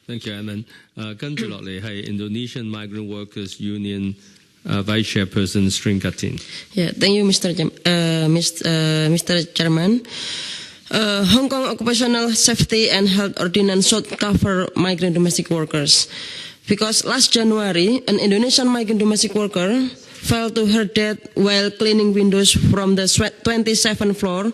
Thank you, Aman. 跟住落嚟係 Indonesian Migrant Workers Union Vice Chairperson Sringatin. Yeah, thank you, Mr. Chairman. Hong Kong Occupational Safety and Health Ordinance should cover migrant domestic workers. Because last January, an Indonesian migrant domestic worker fell to her death while cleaning windows from the 27th floor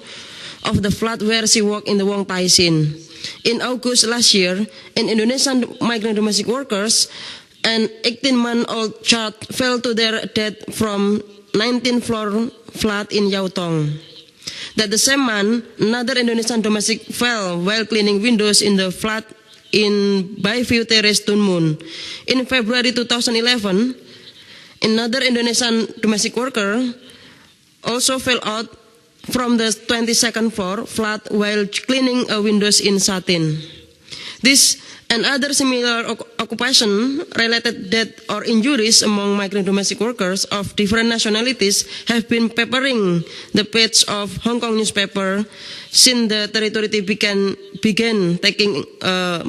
of the flat where she worked in the Wong Tai Sin. In August last year, an Indonesian migrant domestic workers, an 18-month-old child fell to their death from 19th floor flat in Yautong. That the same month, another Indonesian domestic fell while cleaning windows in the flat in Bayview Terrace, Tuen Mun. In February 2011, another Indonesian domestic worker also fell out from the 22nd floor flat while cleaning windows in Satin. This and other similar occupation-related death or injuries among migrant domestic workers of different nationalities have been peppering the page of Hong Kong newspaper since the territory began taking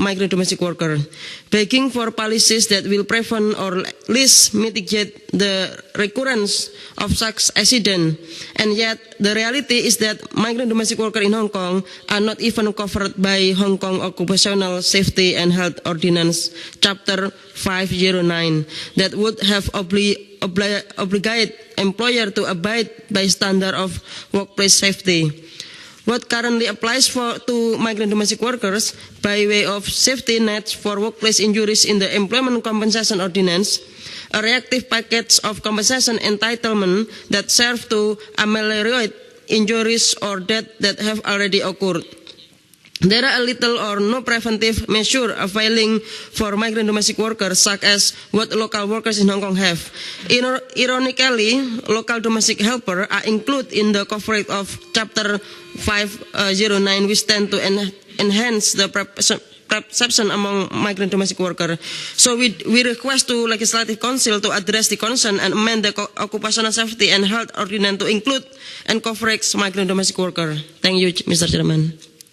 migrant domestic workers, begging for policies that will prevent or at least mitigate the recurrence of such accidents. And yet, the reality is that migrant domestic workers in Hong Kong are not even covered by Hong Kong Occupational Safety and Health Ordinance, Chapter 509, that would have obligate employer to abide by standard of workplace safety. What currently applies to migrant domestic workers by way of safety nets for workplace injuries in the Employment Compensation Ordinance, a reactive package of compensation entitlement that serve to ameliorate injuries or death that have already occurred. There are little or no preventive measure availing for migrant domestic workers, such as what local workers in Hong Kong have. Ironically, local domestic helpers are included in the coverage of Chapter 509, which tend to enhance the perception among migrant domestic workers. So we request to Legislative Council to address the concern and amend the Occupational Safety and Health Ordinance to include and coverage migrant domestic workers. Thank you, Mr. Chairman.